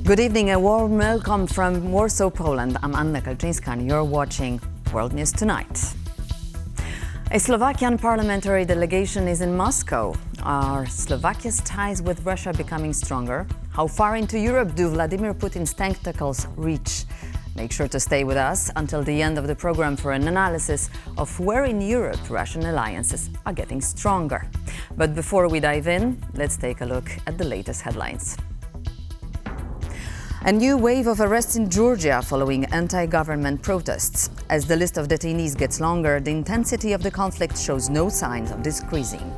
Good evening, a warm welcome from Warsaw, Poland. I'm Anna Kalczyńska and you're watching World News Tonight. A Slovakian parliamentary delegation is in Moscow. Are Slovakia's ties with Russia becoming stronger? How far into Europe do Vladimir Putin's tentacles reach? Make sure to stay with us until the end of the program for an analysis of where in Europe Russian alliances are getting stronger. But before we dive in, let's take a look at the latest headlines. A new wave of arrests in Georgia following anti-government protests. As the list of detainees gets longer, the intensity of the conflict shows no signs of decreasing.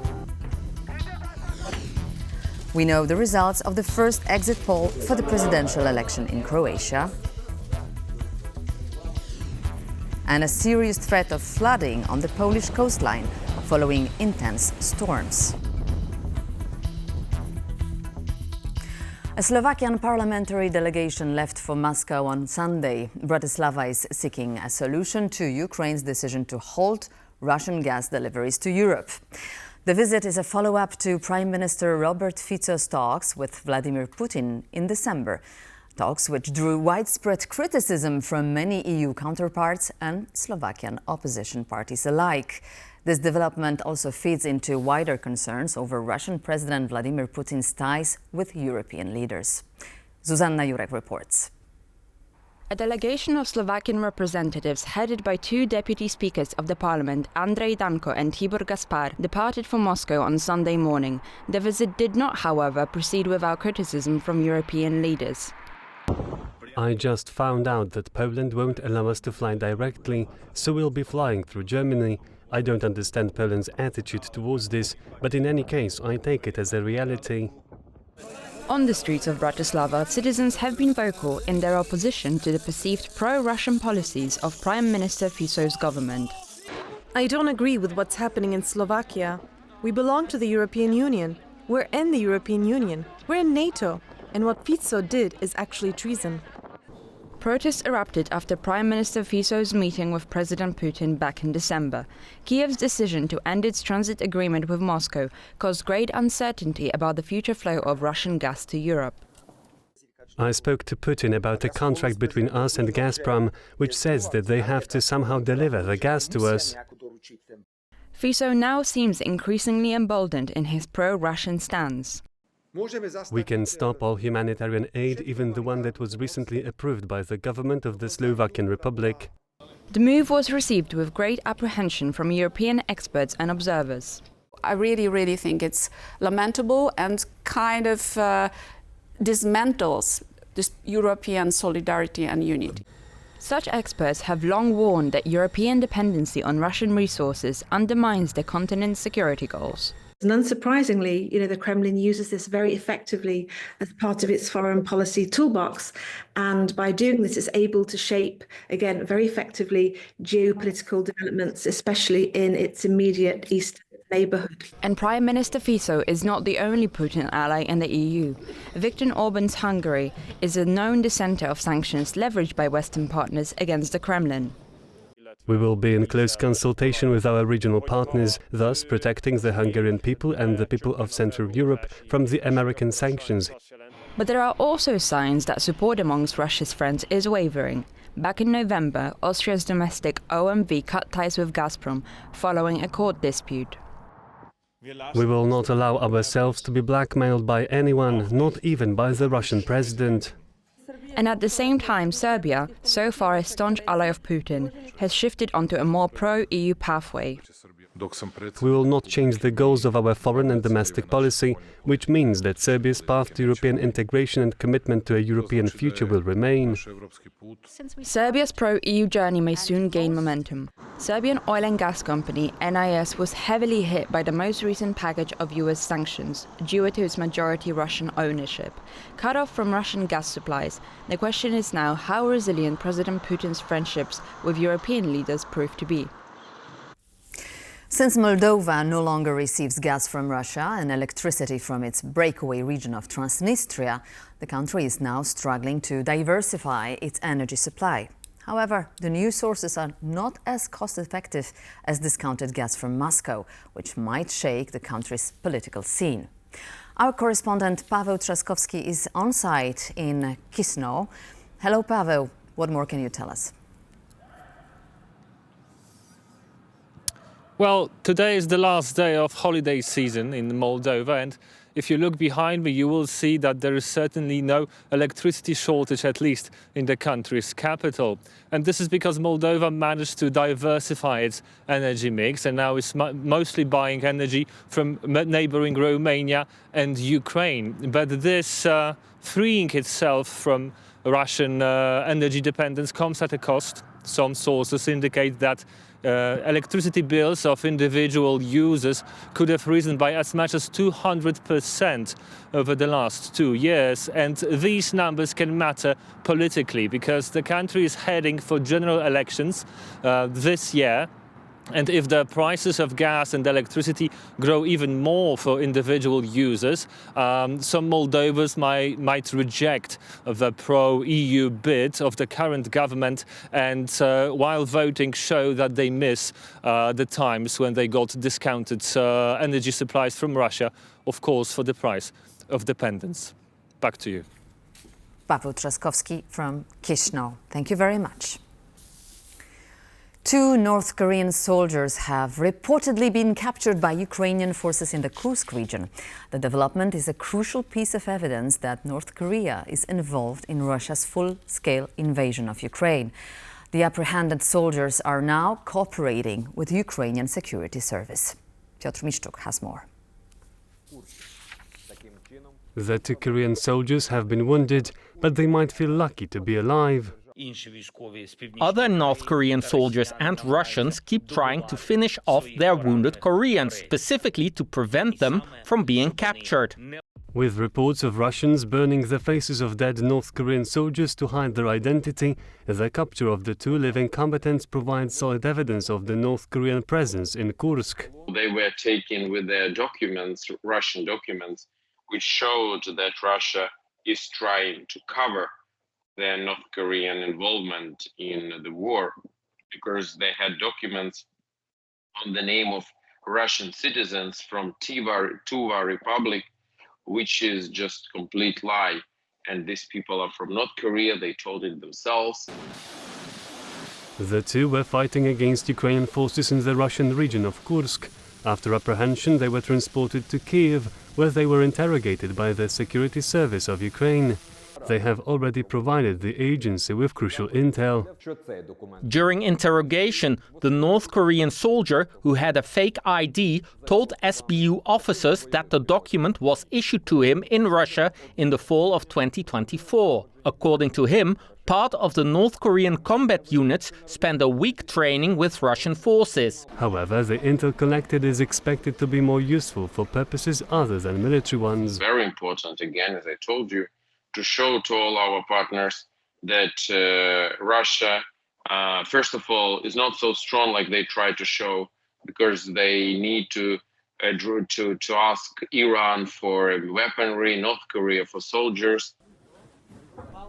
We know the results of the first exit poll for the presidential election in Croatia. And a serious threat of flooding on the Polish coastline following intense storms. A Slovakian parliamentary delegation left for Moscow on Sunday. Bratislava is seeking a solution to Ukraine's decision to halt Russian gas deliveries to Europe. The visit is a follow-up to Prime Minister Robert Fico's talks with Vladimir Putin in December. Talks which drew widespread criticism from many EU counterparts and Slovakian opposition parties alike. This development also feeds into wider concerns over Russian President Vladimir Putin's ties with European leaders. Zuzanna Jurek reports. A delegation of Slovakian representatives headed by two deputy speakers of the parliament, Andrej Danko and Tibor Gaspar, departed for Moscow on Sunday morning. The visit did not, however, proceed without criticism from European leaders. I just found out that Poland won't allow us to fly directly, so we'll be flying through Germany. I don't understand Poland's attitude towards this, but in any case, I take it as a reality. On the streets of Bratislava, citizens have been vocal in their opposition to the perceived pro-Russian policies of Prime Minister Fico's government. I don't agree with what's happening in Slovakia. We belong to the European Union. We're in the European Union. We're in NATO. And what Fico did is actually treason. Protests erupted after Prime Minister Fico's meeting with President Putin back in December. Kiev's decision to end its transit agreement with Moscow caused great uncertainty about the future flow of Russian gas to Europe. I spoke to Putin about a contract between us and Gazprom, which says that they have to somehow deliver the gas to us. Fico now seems increasingly emboldened in his pro-Russian stance. We can stop all humanitarian aid, even the one that was recently approved by the government of the Slovakian Republic. The move was received with great apprehension from European experts and observers. I really think it's lamentable and kind of dismantles this European solidarity and unity. Such experts have long warned that European dependency on Russian resources undermines the continent's security goals. And unsurprisingly, the Kremlin uses this very effectively as part of its foreign policy toolbox. And by doing this, it's able to shape, again, very effectively, geopolitical developments, especially in its immediate eastern neighbourhood. And Prime Minister Fico is not the only Putin ally in the EU. Viktor Orban's Hungary is a known dissenter of sanctions leveraged by Western partners against the Kremlin. We will be in close consultation with our regional partners, thus protecting the Hungarian people and the people of Central Europe from the American sanctions. But there are also signs that support amongst Russia's friends is wavering. Back in November, Austria's domestic OMV cut ties with Gazprom following a court dispute. We will not allow ourselves to be blackmailed by anyone, not even by the Russian president. And at the same time, Serbia, so far a staunch ally of Putin, has shifted onto a more pro-EU pathway. We will not change the goals of our foreign and domestic policy, which means that Serbia's path to European integration and commitment to a European future will remain. Serbia's pro-EU journey may soon gain momentum. Serbian oil and gas company NIS was heavily hit by the most recent package of US sanctions due to its majority Russian ownership. Cut off from Russian gas supplies, the question is now how resilient President Putin's friendships with European leaders prove to be. Since Moldova no longer receives gas from Russia and electricity from its breakaway region of Transnistria, the country is now struggling to diversify its energy supply. However, the new sources are not as cost-effective as discounted gas from Moscow, which might shake the country's political scene. Our correspondent Paweł Trzaskowski is on site in Kisno. Hello, Paweł. What more can you tell us? Well, today is the last day of holiday season in Moldova, and if you look behind me, you will see that there is certainly no electricity shortage, at least in the country's capital. And this is because Moldova managed to diversify its energy mix and now is mostly buying energy from neighboring Romania and Ukraine. But this freeing itself from Russian energy dependence comes at a cost. Some sources indicate that electricity bills of individual users could have risen by as much as 200% over the last 2 years. And these numbers can matter politically because the country is heading for general elections this year. And if the prices of gas and electricity grow even more for individual users, some Moldovans might reject the pro-EU bid of the current government and while voting show that they miss the times when they got discounted energy supplies from Russia, of course, for the price of dependence. Back to you. Paweł Trzaskowski from Kisno. Thank you very much. 2 North Korean soldiers have reportedly been captured by Ukrainian forces in the Kursk region. The development is a crucial piece of evidence that North Korea is involved in Russia's full-scale invasion of Ukraine. The apprehended soldiers are now cooperating with the Ukrainian security service. Piotr Miszczuk has more. The 2 Korean soldiers have been wounded, but they might feel lucky to be alive. Other North Korean soldiers and Russians keep trying to finish off their wounded Koreans, specifically to prevent them from being captured. With reports of Russians burning the faces of dead North Korean soldiers to hide their identity, the capture of the 2 living combatants provides solid evidence of the North Korean presence in Kursk. They were taken with their documents, Russian documents, which showed that Russia is trying to cover their North Korean involvement in the war, because they had documents on the name of Russian citizens from Tuva Republic, which is just complete lie. And these people are from North Korea, they told it themselves. The 2 were fighting against Ukrainian forces in the Russian region of Kursk. After apprehension, they were transported to Kiev, where they were interrogated by the security service of Ukraine. They have already provided the agency with crucial intel. During interrogation, the North Korean soldier who had a fake ID told SBU officers that the document was issued to him in Russia in the fall of 2024. According to him, part of the North Korean combat units spent a week training with Russian forces. However, the intel collected is expected to be more useful for purposes other than military ones. Very important, again, as I told you, to show to all our partners that Russia, first of all, is not so strong like they try to show, because they need to ask Iran for weaponry, North Korea for soldiers.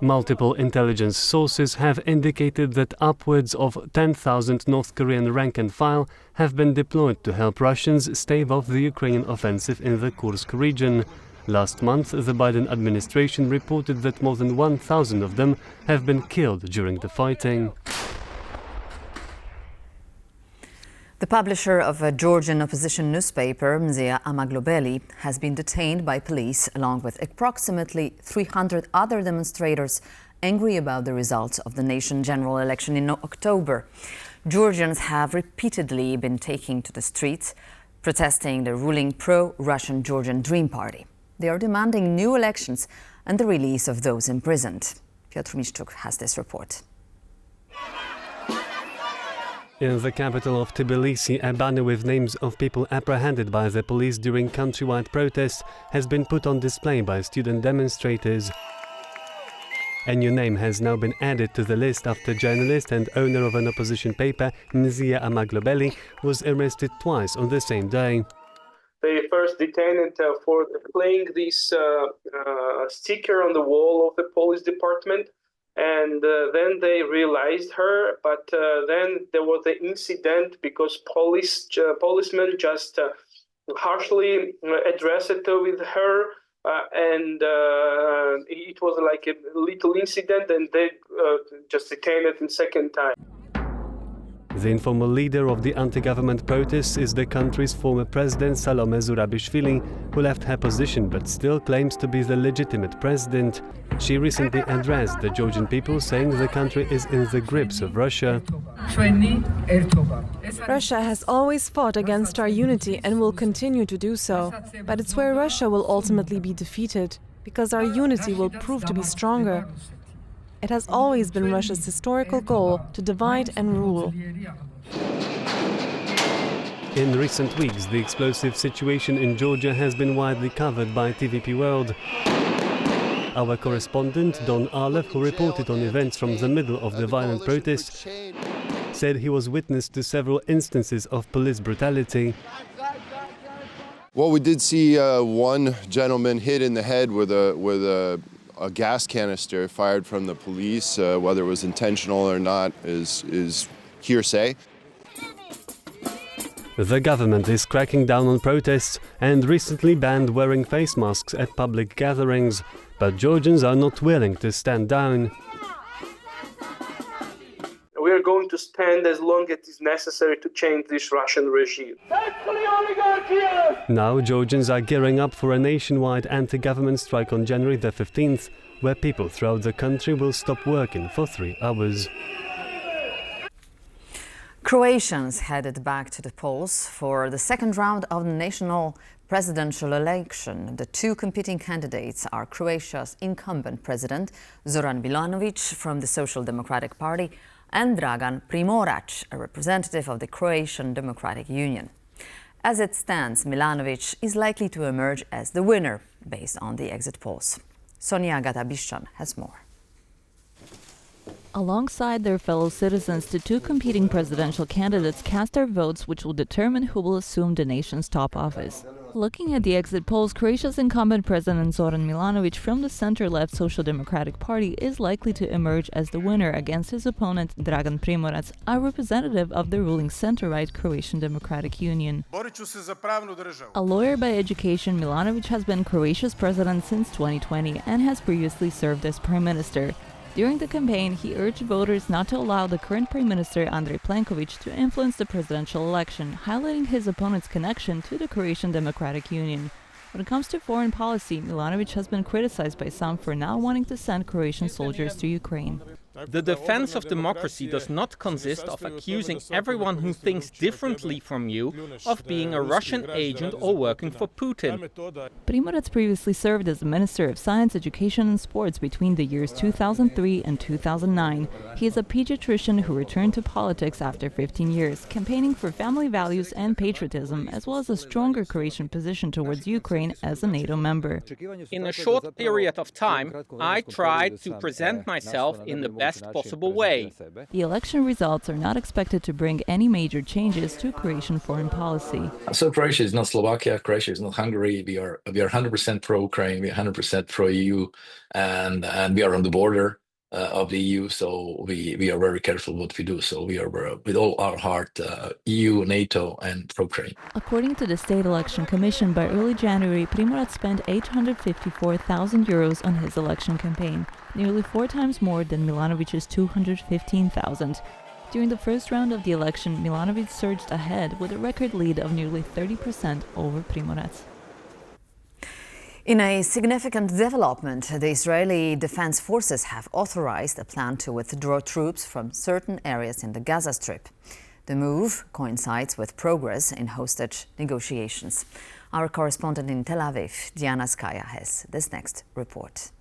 Multiple intelligence sources have indicated that upwards of 10,000 North Korean rank and file have been deployed to help Russians stave off the Ukrainian offensive in the Kursk region. Last month, the Biden administration reported that more than 1,000 of them have been killed during the fighting. The publisher of a Georgian opposition newspaper, Mzia Amaglobeli, has been detained by police along with approximately 300 other demonstrators angry about the results of the nation's general election in October. Georgians have repeatedly been taking to the streets, protesting the ruling pro-Russian Georgian Dream Party. They are demanding new elections and the release of those imprisoned. Piotr Miszczuk has this report. In the capital of Tbilisi, a banner with names of people apprehended by the police during countrywide protests has been put on display by student demonstrators. A new name has now been added to the list after journalist and owner of an opposition paper, Mzia Amaglobeli, was arrested twice on the same day. They first detained for playing this sticker on the wall of the police department, and then they realized her. But then there was an incident because policemen just harshly addressed with her. And it was like a little incident, and they just detained it in second time. The informal leader of the anti-government protests is the country's former president Salome Zurabishvili, who left her position but still claims to be the legitimate president. She recently addressed the Georgian people, saying the country is in the grips of Russia. Russia has always fought against our unity and will continue to do so. But it's where Russia will ultimately be defeated, because our unity will prove to be stronger. It has always been Russia's historical goal to divide and rule. In recent weeks, the explosive situation in Georgia has been widely covered by TVP World. Our correspondent, Don Arlev, who reported on events from the middle of the violent protests, said he was witness to several instances of police brutality. Well, we did see one gentleman hit in the head with a gas canister fired from the police. Whether it was intentional or not is hearsay. The government is cracking down on protests and recently banned wearing face masks at public gatherings. But Georgians are not willing to stand down. We are going to stand as long as it is necessary to change this Russian regime. Now Georgians are gearing up for a nationwide anti-government strike on January the 15th, where people throughout the country will stop working for 3 hours. Croatians headed back to the polls for the second round of the national presidential election. The two competing candidates are Croatia's incumbent president, Zoran Milanovic from the Social Democratic Party, and Dragan Primorac, a representative of the Croatian Democratic Union. As it stands, Milanovic is likely to emerge as the winner, based on the exit polls. Sonia Gatabishchan has more. Alongside their fellow citizens, the two competing presidential candidates cast their votes, which will determine who will assume the nation's top office. Looking at the exit polls, Croatia's incumbent president Zoran Milanovic from the center-left Social Democratic Party is likely to emerge as the winner against his opponent Dragan Primorac, a representative of the ruling center-right Croatian Democratic Union. A lawyer by education, Milanovic has been Croatia's president since 2020 and has previously served as prime minister. During the campaign, he urged voters not to allow the current Prime Minister Andrej Plenković to influence the presidential election, highlighting his opponent's connection to the Croatian Democratic Union. When it comes to foreign policy, Milanovic has been criticized by some for not wanting to send Croatian soldiers to Ukraine. The defense of democracy does not consist of accusing everyone who thinks differently from you of being a Russian agent or working for Putin. Primorac previously served as the Minister of Science, Education and Sports between the years 2003 and 2009. He is a pediatrician who returned to politics after 15 years, campaigning for family values and patriotism, as well as a stronger Croatian position towards Ukraine as a NATO member. In a short period of time, I tried to present myself in the best possible way. The election results are not expected to bring any major changes to Croatian foreign policy. So Croatia is not Slovakia, Croatia is not Hungary. We are 100% pro-Ukraine, we are 100% pro-EU, and we are on the border of the EU, so we are very careful what we do. So we are with all our heart EU, NATO and pro-Ukraine. According to the State Election Commission, by early January, Primorac spent 854,000 euros on his election campaign, nearly 4 times more than Milanovic's 215,000. During the first round of the election, Milanovic surged ahead with a record lead of nearly 30% over Primorac. In a significant development, the Israeli Defense Forces have authorized a plan to withdraw troops from certain areas in the Gaza Strip. The move coincides with progress in hostage negotiations. Our correspondent in Tel Aviv, Diana Skaya, has this next report.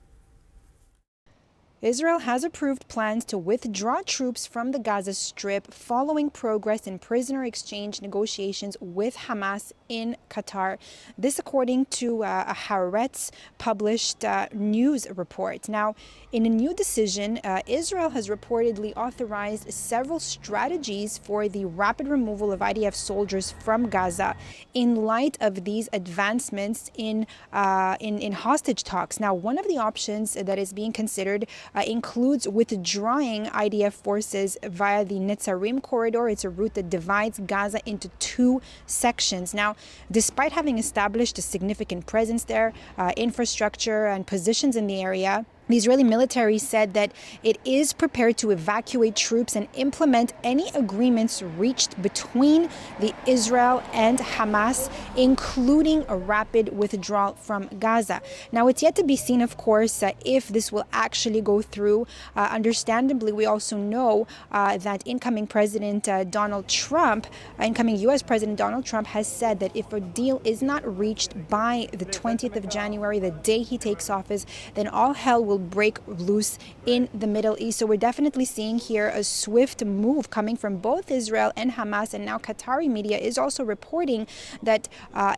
Israel has approved plans to withdraw troops from the Gaza Strip following progress in prisoner exchange negotiations with Hamas in Qatar. This according to a Haaretz published news report. Now, in a new decision, Israel has reportedly authorized several strategies for the rapid removal of IDF soldiers from Gaza in light of these advancements in hostage talks. Now, one of the options that is being considered includes withdrawing IDF forces via the Netzarim corridor. It's a route that divides Gaza into two sections. Now, despite having established a significant presence there, infrastructure and positions in the area, the Israeli military said that it is prepared to evacuate troops and implement any agreements reached between the Israel and Hamas, including a rapid withdrawal from Gaza. Now, it's yet to be seen, of course, if this will actually go through. Understandably, we also know that incoming U.S. President Donald Trump has said that if a deal is not reached by the 20th of January, the day he takes office, then all hell will break loose in the Middle East. So we're definitely seeing here a swift move coming from both Israel and Hamas, and now Qatari media is also reporting that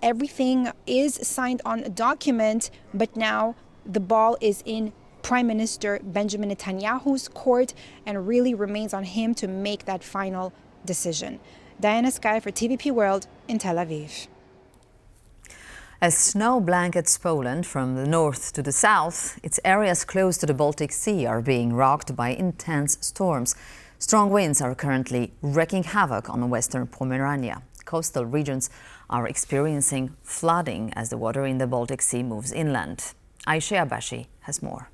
everything is signed on a document, but now the ball is in Prime Minister Benjamin Netanyahu's court and really remains on him to make that final decision. Diana Sky for TVP World in Tel Aviv. As snow blankets Poland from the north to the south, its areas close to the Baltic Sea are being rocked by intense storms. Strong winds are currently wreaking havoc on western Pomerania. Coastal regions are experiencing flooding as the water in the Baltic Sea moves inland. Aisha Abashi has more.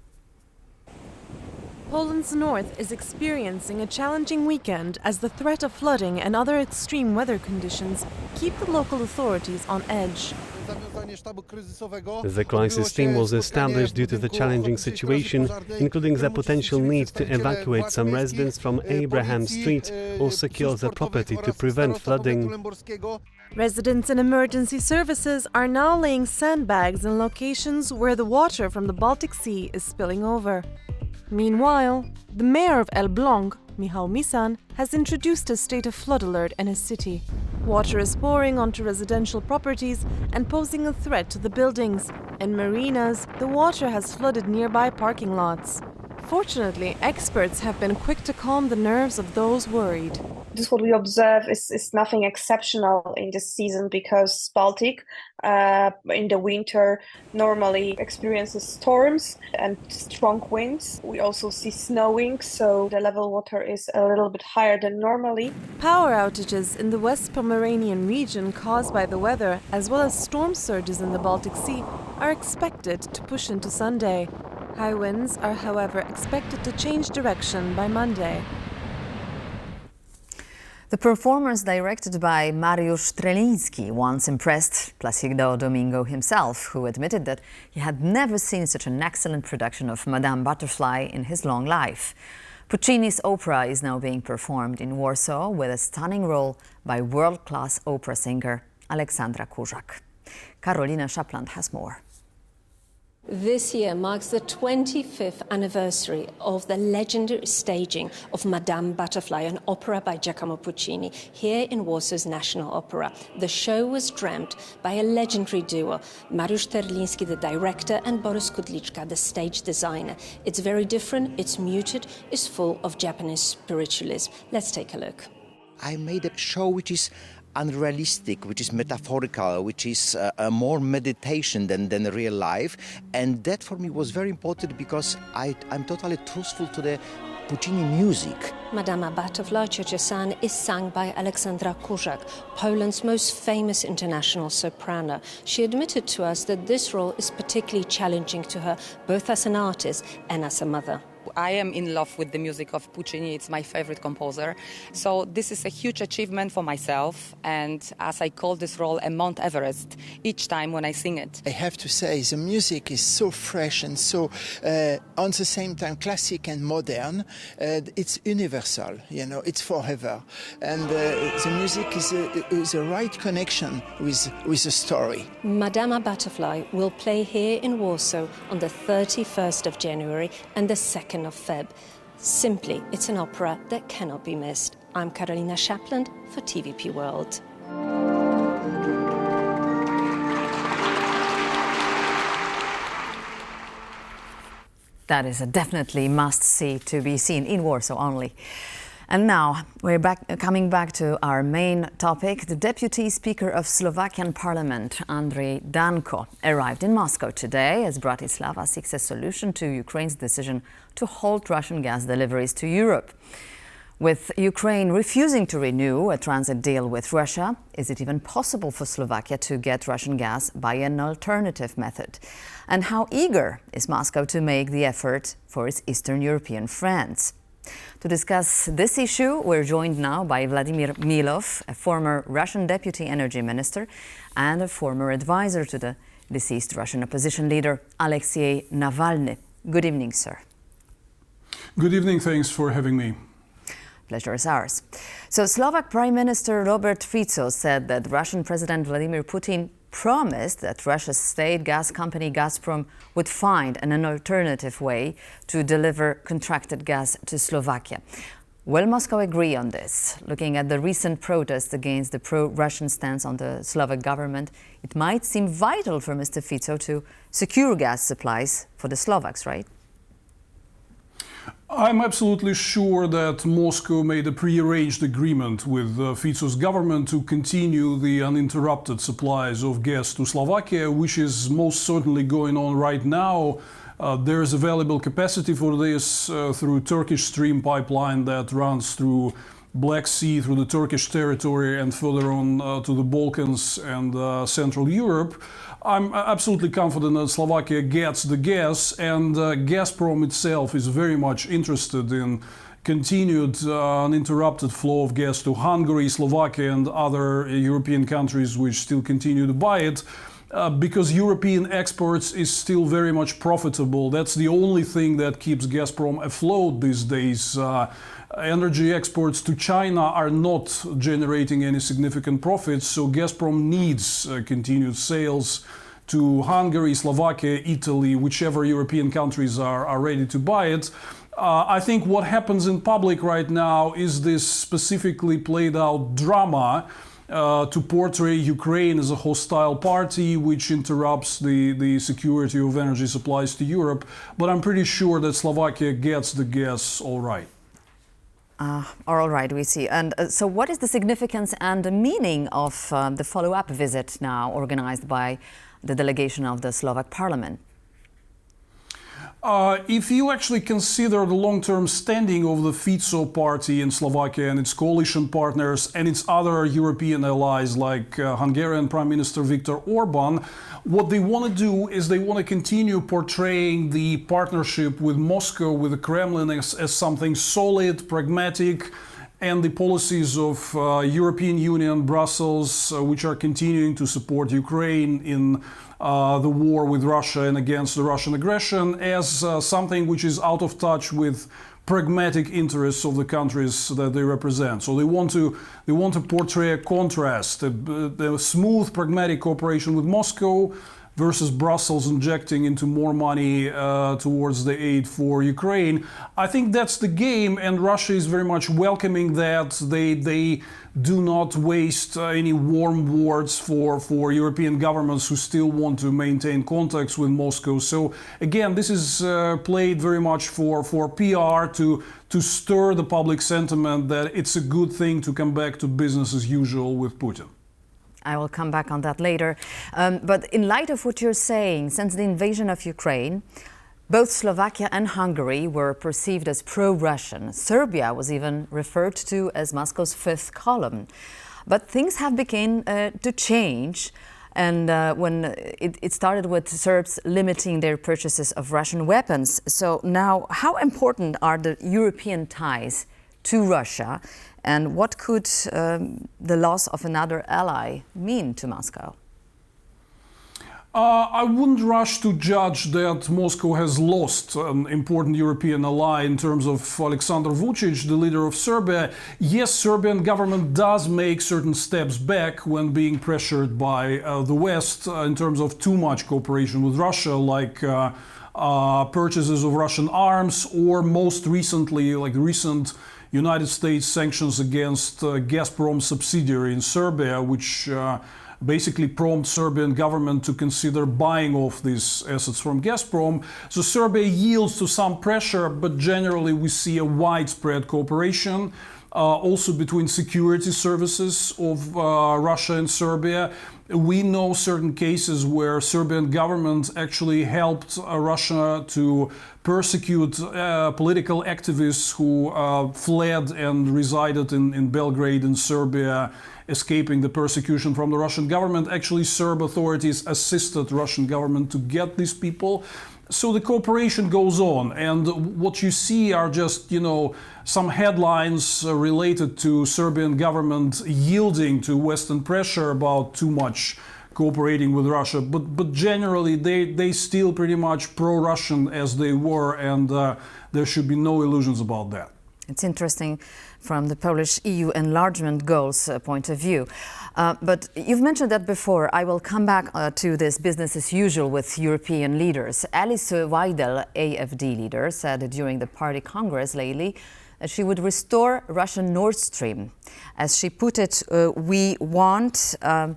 Poland's north is experiencing a challenging weekend as the threat of flooding and other extreme weather conditions keep the local authorities on edge. The crisis team was established due to the challenging situation, including the potential need to evacuate some residents from Abraham Street or secure the property to prevent flooding. Residents and emergency services are now laying sandbags in locations where the water from the Baltic Sea is spilling over. Meanwhile, the mayor of Elbląg, Michał Misan, has introduced a state of flood alert in his city. Water is pouring onto residential properties and posing a threat to the buildings. In marinas, the water has flooded nearby parking lots. Fortunately, experts have been quick to calm the nerves of those worried. This what we observe is nothing exceptional in this season because Baltic in the winter normally experiences storms and strong winds. We also see snowing, so the level water is a little bit higher than normally. Power outages in the West Pomeranian region caused by the weather, as well as storm surges in the Baltic Sea, are expected to push into Sunday. High winds are, however, expected to change direction by Monday. The performance directed by Mariusz Strelinski once impressed Placido Domingo himself, who admitted that he had never seen such an excellent production of Madame Butterfly in his long life. Puccini's opera is now being performed in Warsaw with a stunning role by world-class opera singer Aleksandra Kurzak. Karolina Szapland has more. This year marks the 25th anniversary of the legendary staging of Madame Butterfly, an opera by Giacomo Puccini, here in Warsaw's National Opera. The show was dreamt by a legendary duo, Mariusz Strelinski, the director, and Boris Kudliczka, the stage designer. It's very different, it's muted, it's full of Japanese spiritualism. Let's take a look. I made a show which is unrealistic, which is metaphorical, which is more meditation than real life. And that for me was very important because I'm totally truthful to the Puccini music. Madame Butterfly, Ciocia-san, is sung by Aleksandra Kurzak, Poland's most famous international soprano. She admitted to us that this role is particularly challenging to her, both as an artist and as a mother. I am in love with the music of Puccini. It's my favorite composer. So this is a huge achievement for myself. And as I call this role a Mount Everest each time when I sing it. I have to say the music is so fresh and so on the same time classic and modern. It's universal, it's forever. And the music is a right connection with the story. Madame Butterfly will play here in Warsaw on the 31st of January and the 2nd of Feb. Simply, it's an opera that cannot be missed. I'm Karolina Szapland for TVP World. That is a definitely must-see to be seen in Warsaw only. And now we're coming back to our main topic. The Deputy Speaker of Slovakian Parliament, Andrej Danko, arrived in Moscow today as Bratislava seeks a solution to Ukraine's decision to halt Russian gas deliveries to Europe. With Ukraine refusing to renew a transit deal with Russia, is it even possible for Slovakia to get Russian gas by an alternative method? And how eager is Moscow to make the effort for its Eastern European friends? To discuss this issue, we're joined now by Vladimir Milov, a former Russian deputy energy minister and a former advisor to the deceased Russian opposition leader Alexei Navalny. Good evening, sir. Good evening. Thanks for having me. Pleasure is ours. So Slovak Prime Minister Robert Fico said that Russian President Vladimir Putin promised that Russia's state gas company Gazprom would find an alternative way to deliver contracted gas to Slovakia. Will Moscow agree on this? Looking at the recent protests against the pro-Russian stance on the Slovak government, it might seem vital for Mr. Fico to secure gas supplies for the Slovaks, right? I'm absolutely sure that Moscow made a prearranged agreement with Fico's government to continue the uninterrupted supplies of gas to Slovakia, which is most certainly going on right now. There is available capacity for this through Turkish Stream pipeline that runs through Black Sea, through the Turkish territory and further on to the Balkans and Central Europe. I'm absolutely confident that Slovakia gets the gas, and Gazprom itself is very much interested in continued uninterrupted flow of gas to Hungary, Slovakia and other European countries which still continue to buy it. Because European exports is still very much profitable. That's the only thing that keeps Gazprom afloat these days. Energy exports to China are not generating any significant profits, so Gazprom needs continued sales to Hungary, Slovakia, Italy, whichever European countries are ready to buy it. I think what happens in public right now is this specifically played out drama to portray Ukraine as a hostile party which interrupts the security of energy supplies to Europe. But I'm pretty sure that Slovakia gets the gas all right. All right, we see. And so what is the significance and the meaning of the follow-up visit now organized by the delegation of the Slovak parliament? If you actually consider the long-term standing of the Fico party in Slovakia and its coalition partners and its other European allies like Hungarian Prime Minister Viktor Orban, what they want to do is they want to continue portraying the partnership with Moscow, with the Kremlin as something solid, pragmatic, and the policies of European Union, Brussels, which are continuing to support Ukraine in the war with Russia and against the Russian aggression, as something which is out of touch with pragmatic interests of the countries that they represent. So they want to portray a contrast, the smooth, pragmatic cooperation with Moscow versus Brussels injecting into more money towards the aid for Ukraine. I think that's the game, and Russia is very much welcoming that. They do not waste any warm words for European governments who still want to maintain contacts with Moscow. So again, this is played very much for PR to stir the public sentiment that it's a good thing to come back to business as usual with Putin. I will come back on that later. But in light of what you're saying, since the invasion of Ukraine, both Slovakia and Hungary were perceived as pro-Russian. Serbia was even referred to as Moscow's fifth column. But things have begun to change. And when it started with Serbs limiting their purchases of Russian weapons. So now, how important are the European ties to Russia? And what could the loss of another ally mean to Moscow? I wouldn't rush to judge that Moscow has lost an important European ally in terms of Alexander Vučić, the leader of Serbia. Yes, Serbian government does make certain steps back when being pressured by the West in terms of too much cooperation with Russia, like purchases of Russian arms, or most recently, like recent United States sanctions against Gazprom subsidiary in Serbia, which basically prompt Serbian government to consider buying off these assets from Gazprom. So Serbia yields to some pressure, but generally we see a widespread cooperation. also between security services of Russia and Serbia. We know certain cases where Serbian government actually helped Russia to persecute political activists who fled and resided in Belgrade in Serbia, escaping the persecution from the Russian government. Actually, Serb authorities assisted Russian government to get these people. So the cooperation goes on, and what you see are just, some headlines related to Serbian government yielding to Western pressure about too much cooperating with Russia. But generally, they still pretty much pro-Russian as they were, and there should be no illusions about that. It's interesting from the Polish EU enlargement goals point of view. But you've mentioned that before. I will come back to this business as usual with European leaders. Alice Weidel, AfD leader, said during the party congress lately that she would restore Russian Nord Stream. As she put it, we want the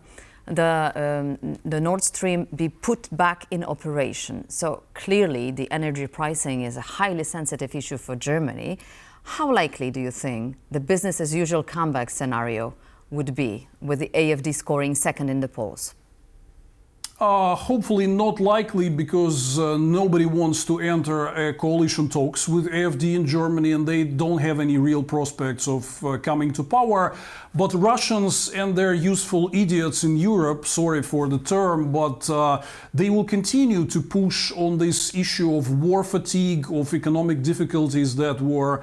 Nord Stream be put back in operation. So clearly the energy pricing is a highly sensitive issue for Germany. How likely do you think the business as usual comeback scenario would be, with the AfD scoring second in the polls? Hopefully not likely, because nobody wants to enter coalition talks with AfD in Germany, and they don't have any real prospects of coming to power. But Russians and their useful idiots in Europe, sorry for the term, but they will continue to push on this issue of war fatigue, of economic difficulties that were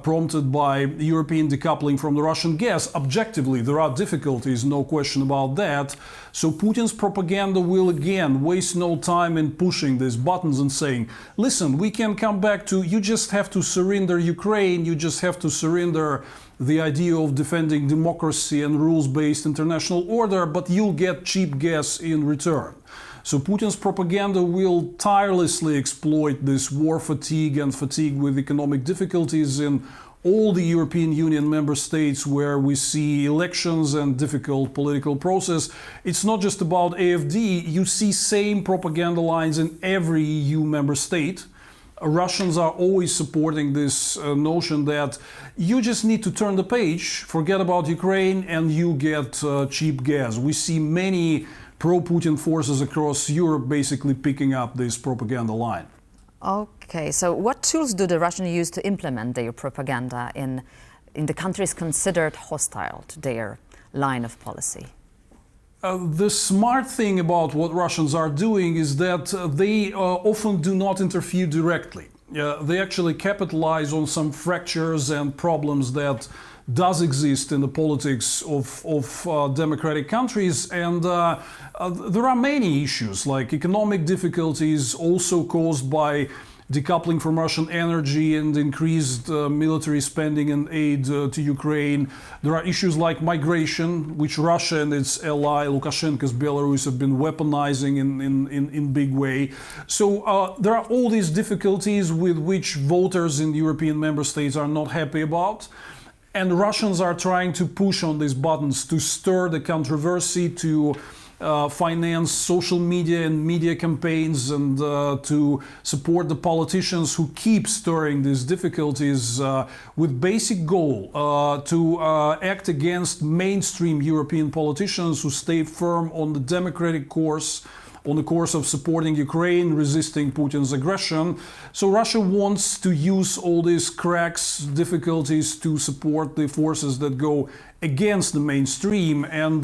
prompted by European decoupling from the Russian gas. Objectively, there are difficulties, no question about that. So Putin's propaganda will again waste no time in pushing these buttons and saying, listen, we can come back to, you just have to surrender Ukraine, you just have to surrender the idea of defending democracy and rules-based international order, but you'll get cheap gas in return. So Putin's propaganda will tirelessly exploit this war fatigue and fatigue with economic difficulties in all the European Union member states where we see elections and difficult political process. It's not just about AfD. You see same propaganda lines in every EU member state. Russians are always supporting this notion that you just need to turn the page, forget about Ukraine, and you get cheap gas. We see many pro-Putin forces across Europe basically picking up this propaganda line. Okay, so what tools do the Russians use to implement their propaganda in the countries considered hostile to their line of policy? The smart thing about what Russians are doing is that they often do not interfere directly. They actually capitalize on some fractures and problems that does exist in the politics of democratic countries, and there are many issues like economic difficulties also caused by decoupling from Russian energy and increased military spending and aid to Ukraine. There are issues like migration, which Russia and its ally Lukashenko's Belarus have been weaponizing in big way. So there are all these difficulties with which voters in European member states are not happy about. And Russians are trying to push on these buttons to stir the controversy, to finance social media and media campaigns, and to support the politicians who keep stirring these difficulties with basic goal to act against mainstream European politicians who stay firm on the democratic course, on the course of supporting Ukraine, resisting Putin's aggression. So Russia wants to use all these cracks, difficulties to support the forces that go against the mainstream, and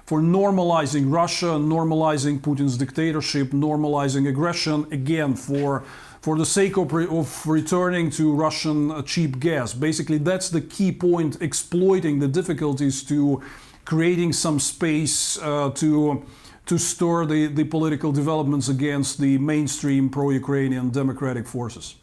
for normalizing Russia, normalizing Putin's dictatorship, normalizing aggression, again, for the sake of returning to Russian cheap gas. Basically, that's the key point, exploiting the difficulties to creating some space to stir the political developments against the mainstream pro-Ukrainian democratic forces.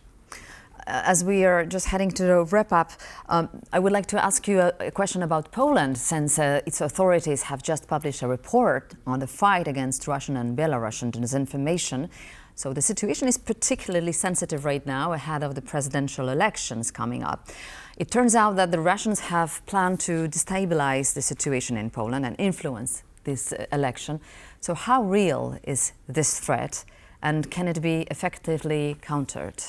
As we are just heading to the wrap-up, I would like to ask you a question about Poland, since its authorities have just published a report on the fight against Russian and Belarusian disinformation. So the situation is particularly sensitive right now ahead of the presidential elections coming up. It turns out that the Russians have planned to destabilize the situation in Poland and influence this election. So how real is this threat, and can it be effectively countered?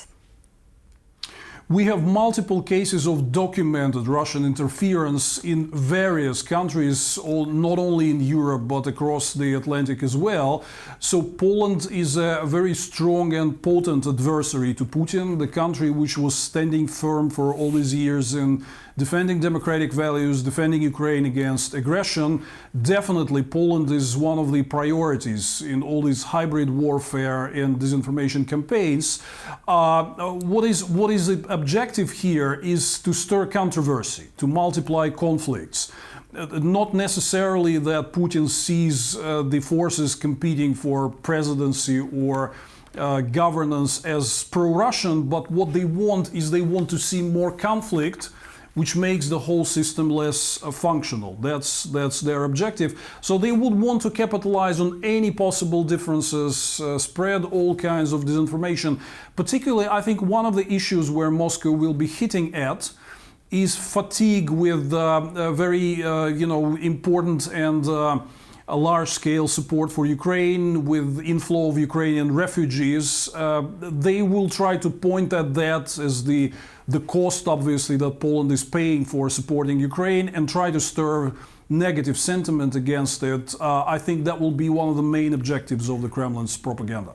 We have multiple cases of documented Russian interference in various countries, not only in Europe but across the Atlantic as well. So Poland is a very strong and potent adversary to Putin, the country which was standing firm for all these years in defending democratic values, defending Ukraine against aggression. Definitely Poland is one of the priorities in all these hybrid warfare and disinformation campaigns. What is the objective here is to stir controversy, to multiply conflicts. Not necessarily that Putin sees the forces competing for presidency or governance as pro-Russian, but what they want is they want to see more conflict, which makes the whole system less functional. That's their objective. So they would want to capitalize on any possible differences, spread all kinds of disinformation. Particularly, I think one of the issues where Moscow will be hitting at is fatigue with very important and a large-scale support for Ukraine, with inflow of Ukrainian refugees. They will try to point at that as the cost, obviously, that Poland is paying for supporting Ukraine and try to stir negative sentiment against it. I think that will be one of the main objectives of the Kremlin's propaganda.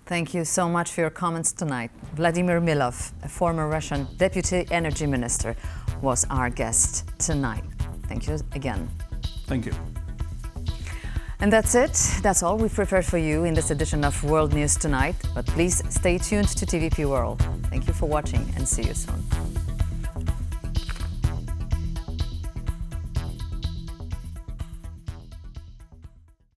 Thank you so much for your comments tonight. Vladimir Milov, a former Russian deputy energy minister, was our guest tonight. Thank you again. Thank you. And that's it. That's all we've prepared for you in this edition of World News Tonight. But please stay tuned to TVP World. Thank you for watching and see you soon.